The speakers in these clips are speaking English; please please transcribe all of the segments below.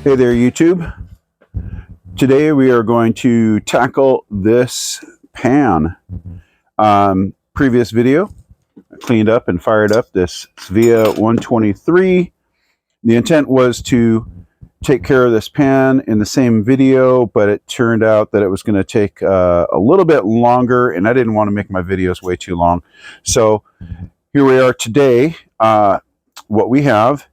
Hey there, YouTube. Today we are going to tackle this pan. Previous video, I cleaned up and fired up this Svea 123. The intent was to take care of this pan in the same video, but it turned out that it was going to take a little bit longer, and I didn't want to make my videos way too long. So here we are today. What we have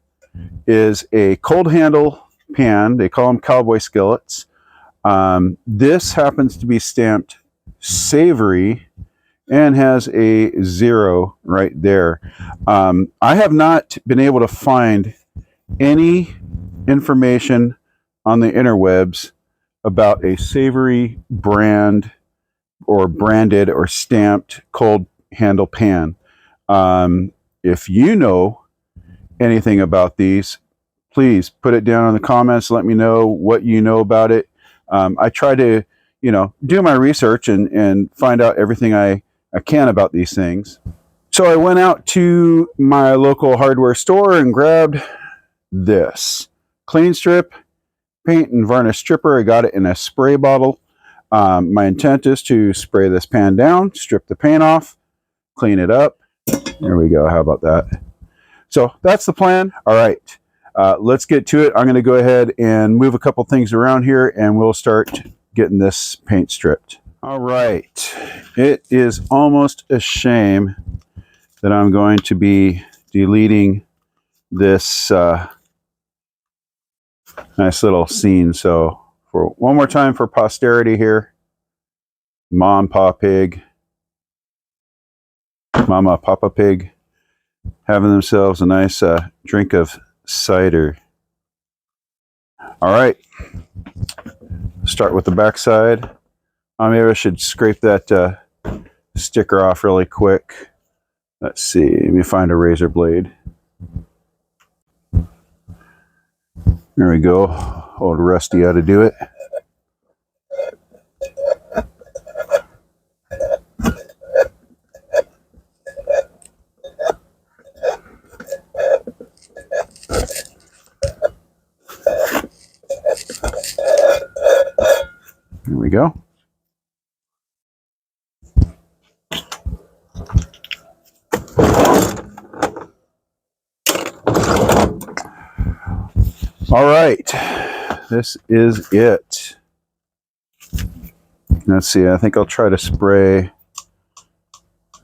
is a cold handle pan. They call them Cowboy Skillets. This happens to be stamped savory and has a 0 right there. I have not been able to find any information on the interwebs about a savory brand or branded or stamped cold handle pan. If you know anything about these, please put it down in the comments. Let me know what you know about it. I try to, do my research and find out everything I can about these things. So I went out to my local hardware store and grabbed this clean strip, paint and varnish stripper. I got it in a spray bottle. My intent is to spray this pan down, strip the paint off, clean it up. There we go. How about that? So that's the plan. All right. Let's get to it. I'm going to go ahead and move a couple things around here and we'll start getting this paint stripped. All right. It is almost a shame that I'm going to be deleting this nice little scene. So for one more time for posterity here, Mom, Pa Pig, Mama, Papa Pig, having themselves a nice drink of cider. All right, start with the back side. Maybe I should scrape that sticker off really quick. Let's see, let me find a razor blade. There we go. Old Rusty ought to do it. There we go. All right, this is it. Let's see, I think I'll try to spray.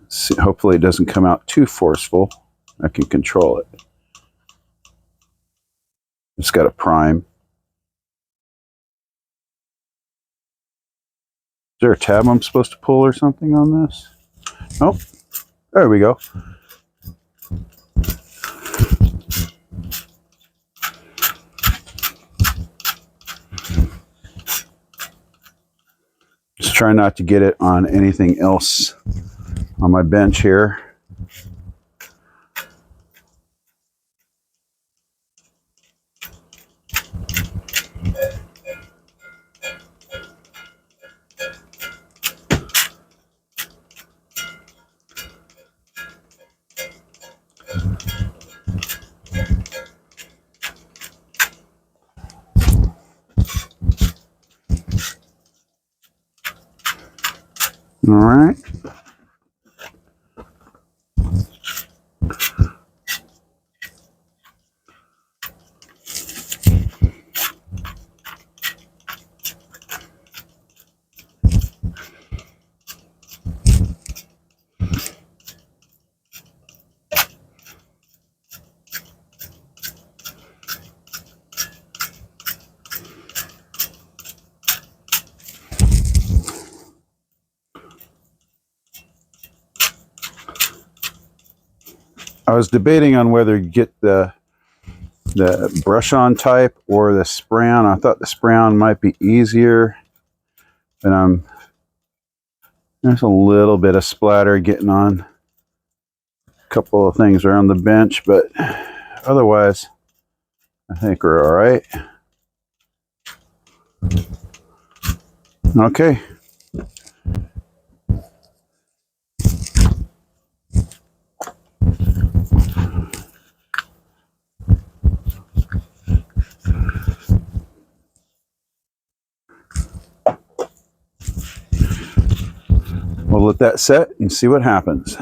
See, hopefully it doesn't come out too forceful. I can control it. It's got a prime. Is there a tab I'm supposed to pull or something on this? Oh, there we go. Just try not to get it on anything else on my bench here. All right. I was debating on whether to get the brush on type or the spray on. I thought the spray on might be easier, but there's a little bit of splatter getting on a couple of things around the bench, but otherwise I think we're all right. Okay. we'll let that set and see what happens.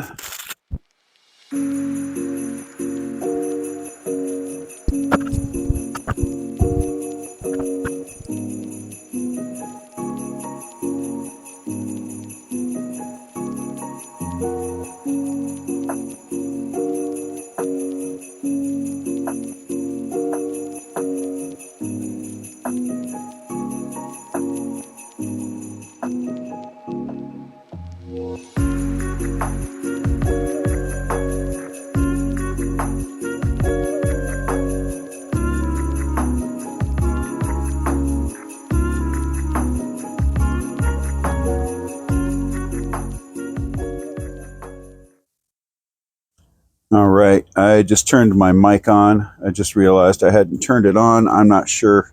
All right, I just turned my mic on. I just realized I hadn't turned it on. I'm not sure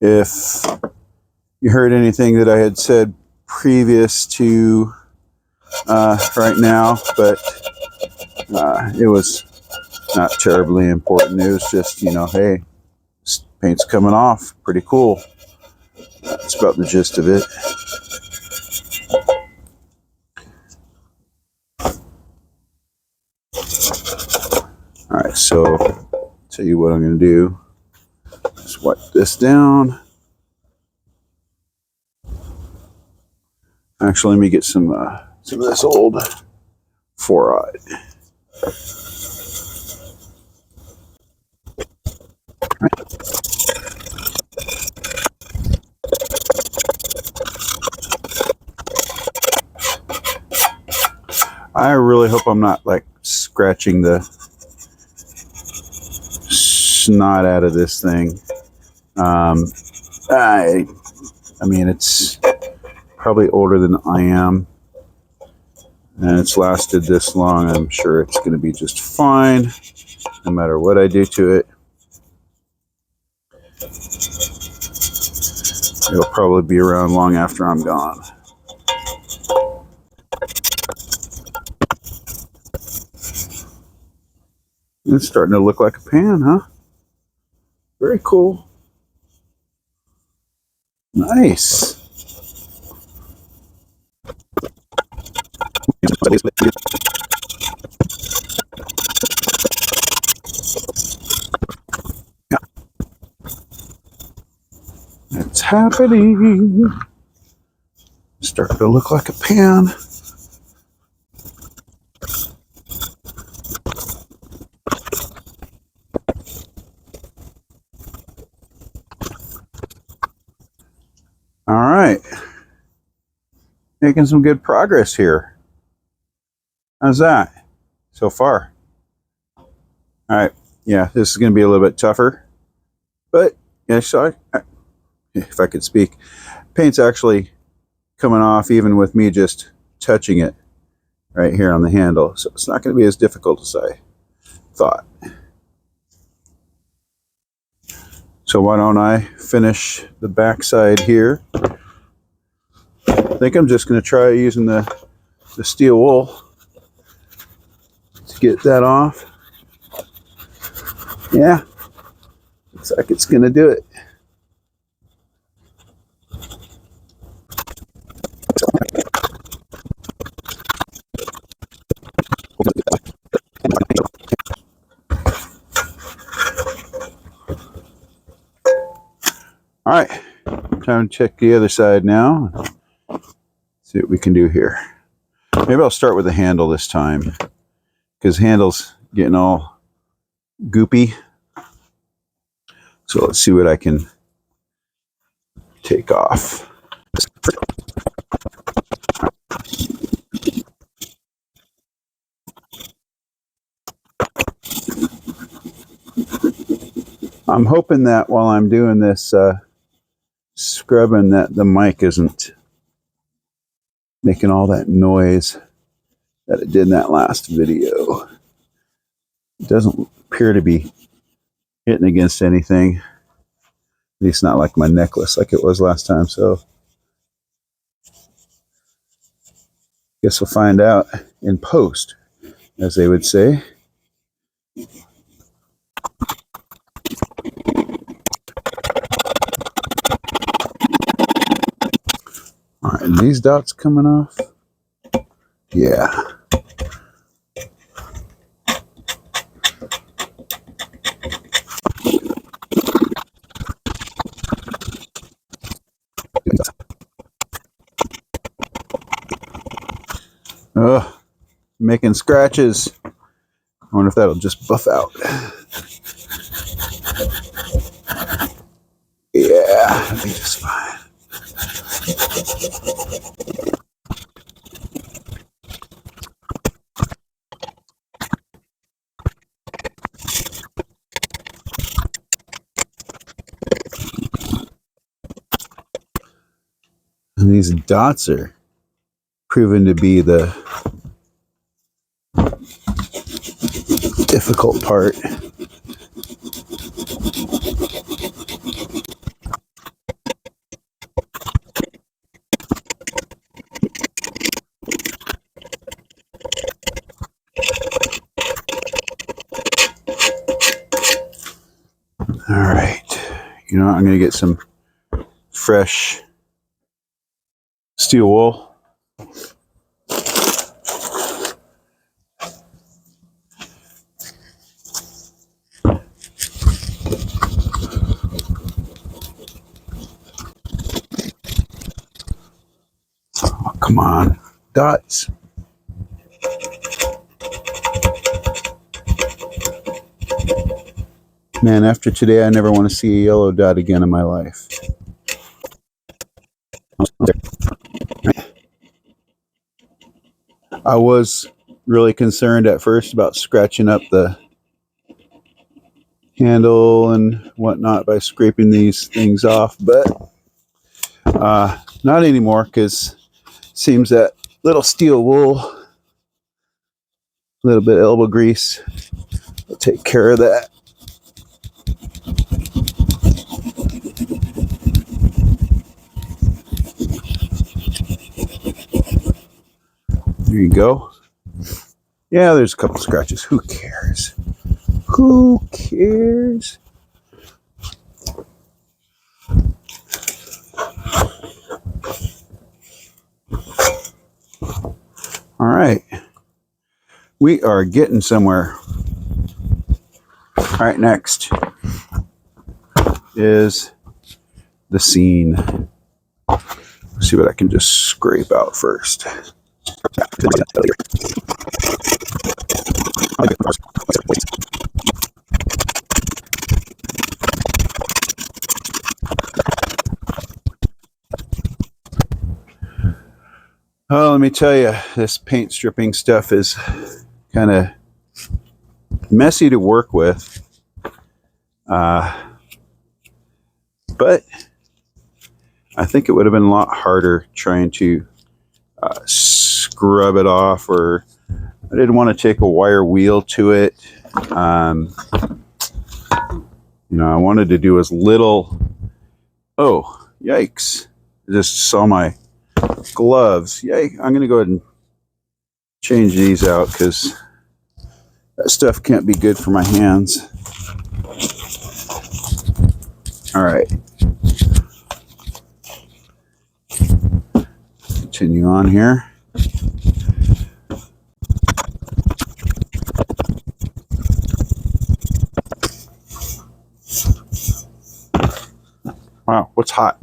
if you heard anything that I had said previous to right now, but it was not terribly important. It was just, you know, hey, this paint's coming off. Pretty cool. That's about the gist of it. All right, so tell you what I'm going to do. Just wipe this down. Actually, let me get some of this old 4-aught. I really hope I'm not like scratching the snot out of this thing. I mean, it's probably older than I am, and it's lasted this long. I'm sure it's going to be just fine, no matter what I do to it. It'll probably be around long after I'm gone. It's starting to look like a pan, huh? Very cool. Nice. It's happening. Starting to look like a pan. All right. Making some good progress here. How's that so far? All right. Yeah, this is going to be a little bit tougher. But, yeah, so if I could speak, paint's actually coming off even with me just touching it right here on the handle. So it's not going to be as difficult as I thought. So why don't I finish the backside here? I think I'm just going to try using the steel wool to get that off. Yeah, looks like it's going to do it. All right, time to check the other side now. See what we can do here. Maybe I'll start with the handle this time, because handle's getting all goopy. So let's see what I can take off. I'm hoping that while I'm doing this scrubbing, that the mic isn't making all that noise that it did in that last video. It doesn't appear to be hitting against anything. At least not like my necklace like it was last time, so guess we'll find out in post, as they would say. All right, and these dots coming off. Yeah. Ugh, making scratches. I wonder if that'll just buff out. Yeah, that'll be just fine. And these dots are proven to be the difficult part. All right. You know what? I'm going to get some fresh steel wool. Oh, come on. Dots. Man, after today, I never want to see a yellow dot again in my life. I was really concerned at first about scratching up the handle and whatnot by scraping these things off, but not anymore, because it seems that little steel wool, a little bit of elbow grease, will take care of that. There you go. Yeah, there's a couple scratches. Who cares? Who cares? All right. We are getting somewhere. All right, next is the seam. Let's see what I can just scrape out first. Oh, let me tell you, this paint stripping stuff is kind of messy to work with. But I think it would have been a lot harder trying to scrub it off, or I didn't want to take a wire wheel to it. You know, I wanted to do as little. Oh, yikes. I just saw my gloves. Yay. I'm going to go ahead and change these out because that stuff can't be good for my hands. All right. Continue on here. Wow, what's hot?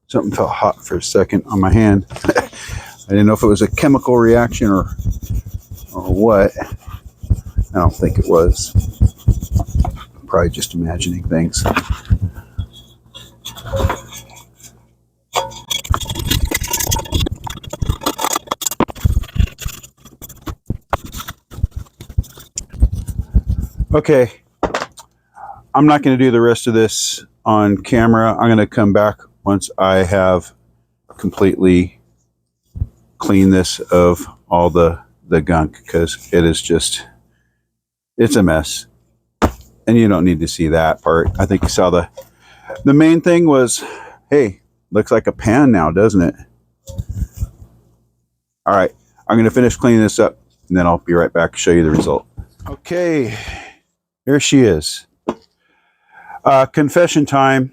Something felt hot for a second on my hand. I didn't know if it was a chemical reaction or what. I don't think it was. Probably just imagining things. Okay, I'm not going to do the rest of this on camera. I'm going to come back once I have completely cleaned this of all the gunk, because it is just, it's a mess. And you don't need to see that part. I think you saw the main thing was, hey, looks like a pan now, doesn't it? All right, I'm going to finish cleaning this up, and then I'll be right back to show you the result. Okay, there she is. Confession time.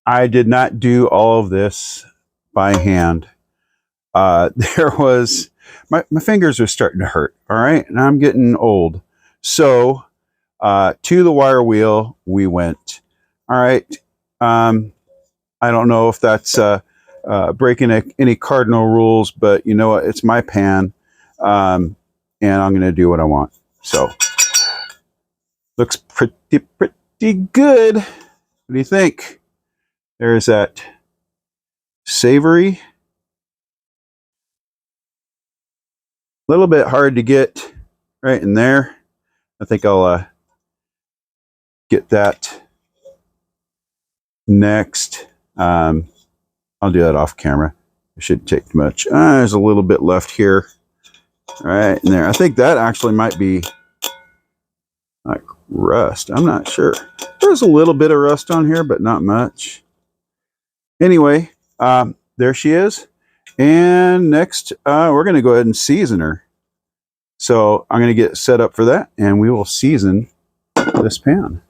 I did not do all of this by hand. there was, my fingers are starting to hurt, all right? And I'm getting old. So to the wire wheel we went. All right. I don't know if that's breaking any cardinal rules, but you know what? It's my pan, and I'm going to do what I want. So, looks pretty good. What do you think? There's that savory. A little bit hard to get right in there. I think I'll get that next. I'll do that off camera. It shouldn't take too much. There's a little bit left here. Right in there. I think that actually might be like rust. I'm not sure. There's a little bit of rust on here, but not much. Anyway, there she is. And next, we're going to go ahead and season her. So I'm going to get set up for that, and we will season this pan.